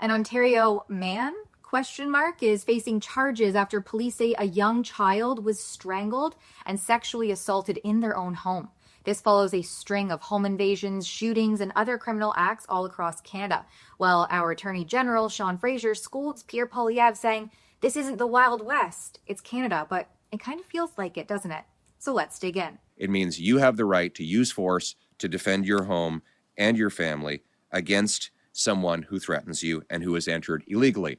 An Ontario man is facing charges after police say a young child was strangled and sexually assaulted in their own home. This follows a string of home invasions, shootings, and other criminal acts all across Canada. While our Attorney General, Sean Fraser, scolds Pierre Poilievre, saying, "This isn't the Wild West, it's Canada," but it kind of feels like it, doesn't it? So let's dig in. It means you have the right to use force to defend your home and your family against someone who threatens you and who has entered illegally.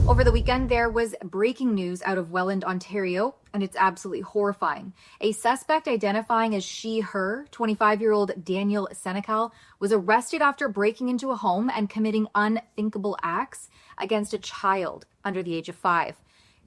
Over the weekend, there was breaking news out of Welland, Ontario, and it's absolutely horrifying. A suspect identifying as she/her, 25-year-old Daniel Senecal, was arrested after breaking into a home and committing unthinkable acts against a child under the age of 5.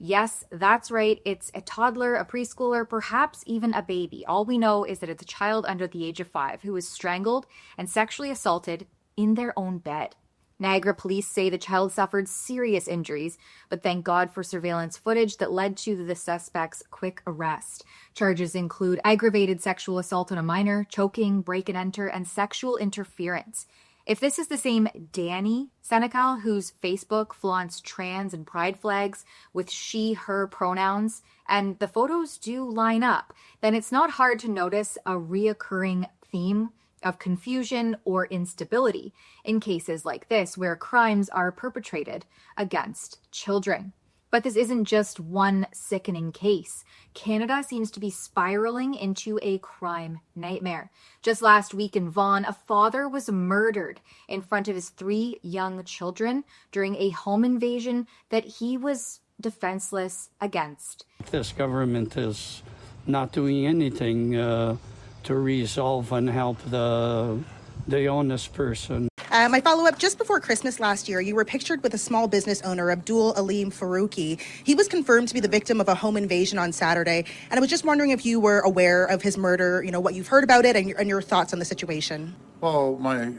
Yes, that's right. It's a toddler, a preschooler, perhaps even a baby. All we know is that it's a child under the age of 5 who was strangled and sexually assaulted in their own bed. Niagara police say the child suffered serious injuries, but thank God for surveillance footage that led to the suspect's quick arrest. Charges include aggravated sexual assault on a minor, choking, break and enter, and sexual interference. If this is the same Danny Senecal, whose Facebook flaunts trans and pride flags with she/her pronouns, and the photos do line up, then it's not hard to notice a reoccurring theme of confusion or instability in cases like this where crimes are perpetrated against children. But this isn't just one sickening case. Canada seems to be spiraling into a crime nightmare. Just last week in Vaughan, a father was murdered in front of his 3 young children during a home invasion that he was defenseless against. This government is not doing anything to resolve and help the honest person. My follow-up, just before Christmas last year, you were pictured with a small business owner, Abdul Aleem Farouki. He was confirmed to be the victim of a home invasion on Saturday, and I was just wondering if you were aware of his murder, what you've heard about it and your thoughts on the situation. Well, my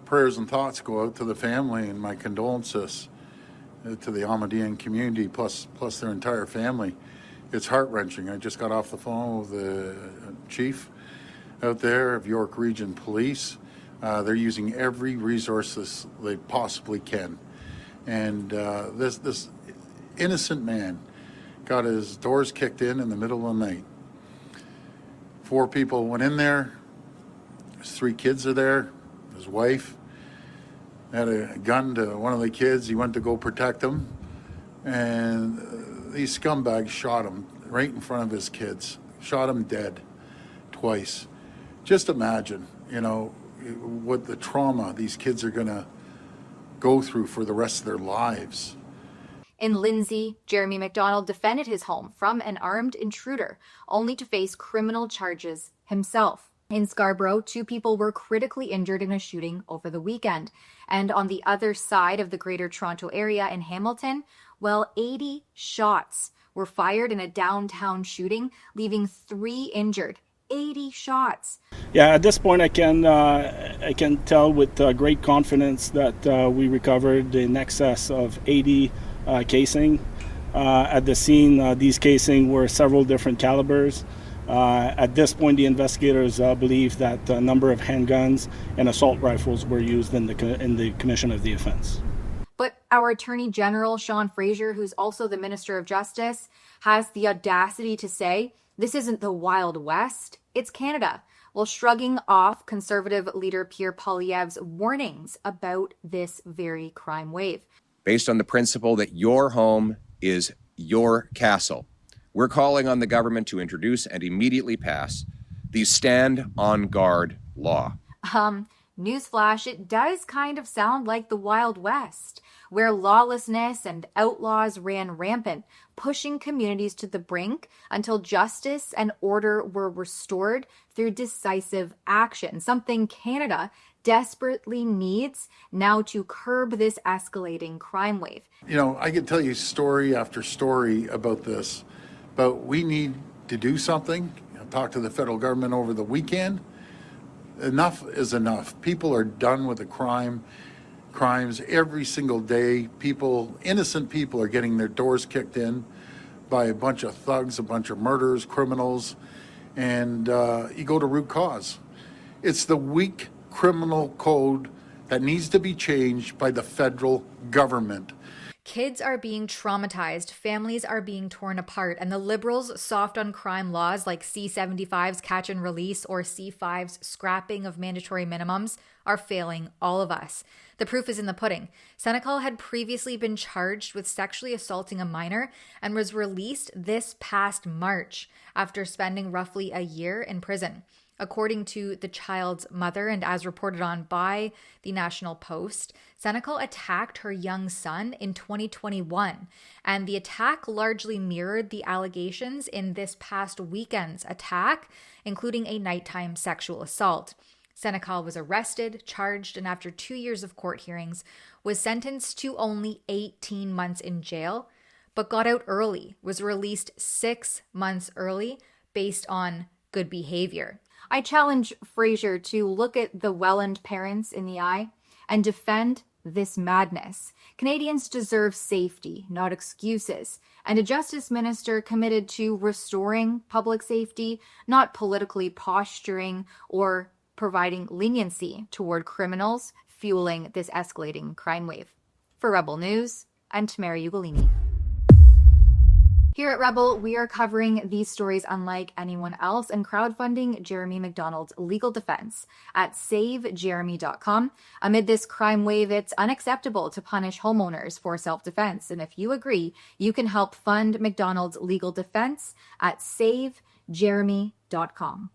prayers and thoughts go out to the family and my condolences to the Ahmadiyyan community, plus their entire family. It's heart-wrenching. I just got off the phone with the chief out there of York Region Police. They're using every resource they possibly can. And this innocent man got his doors kicked in the middle of the night. 4 people went in there. His 3 kids are there. His wife had a gun to one of the kids. He went to go protect them. And these scumbags shot him right in front of his kids. Shot him dead twice. Just imagine, what the trauma these kids are going to go through for the rest of their lives. In Lindsay, Jeremy McDonald defended his home from an armed intruder, only to face criminal charges himself. In Scarborough, 2 people were critically injured in a shooting over the weekend. And on the other side of the Greater Toronto Area in Hamilton, 80 shots were fired in a downtown shooting, leaving 3 injured. 80 shots. Yeah, at this point I can tell with great confidence that we recovered in excess of 80 casing. At the scene, these casing were several different calibers. At this point, the investigators believe that a number of handguns and assault rifles were used in the commission of the offense. But our Attorney General, Sean Fraser, who's also the Minister of Justice, has the audacity to say, "This isn't the Wild West, it's Canada," while shrugging off Conservative leader Pierre Poilievre's warnings about this very crime wave. Based on the principle that your home is your castle, we're calling on the government to introduce and immediately pass the Stand on Guard law. Newsflash, it does kind of sound like the Wild West, where lawlessness and outlaws ran rampant, pushing communities to the brink until justice and order were restored through decisive action, something Canada desperately needs now to curb this escalating crime wave. I could tell you story after story about this, but we need to do something. I talked to the federal government over the weekend. Enough is enough. People are done with the crimes every single day. Innocent people are getting their doors kicked in by a bunch of thugs, a bunch of murderers, criminals, and you go to root cause. It's the weak criminal code that needs to be changed by the federal government. Kids are being traumatized, families are being torn apart, and the Liberals' soft on crime laws like C-75's catch and release or C-5's scrapping of mandatory minimums are failing all of us. The proof is in the pudding. Senecal had previously been charged with sexually assaulting a minor and was released this past March after spending roughly a year in prison. According to the child's mother, and as reported on by the National Post, Senecal attacked her young son in 2021, and the attack largely mirrored the allegations in this past weekend's attack, including a nighttime sexual assault. Senecal was arrested, charged, and after 2 years of court hearings, was sentenced to only 18 months in jail, but got out early, was released 6 months early based on good behavior. I challenge Fraser to look at the Welland parents in the eye and defend this madness. Canadians deserve safety, not excuses, and a justice minister committed to restoring public safety, not politically posturing or providing leniency toward criminals fueling this escalating crime wave. For Rebel News, I'm Tamara Ugolini. Here at Rebel, we are covering these stories unlike anyone else and crowdfunding Jeremy McDonald's legal defense at savejeremy.com. Amid this crime wave, it's unacceptable to punish homeowners for self-defense. And if you agree, you can help fund McDonald's legal defense at savejeremy.com.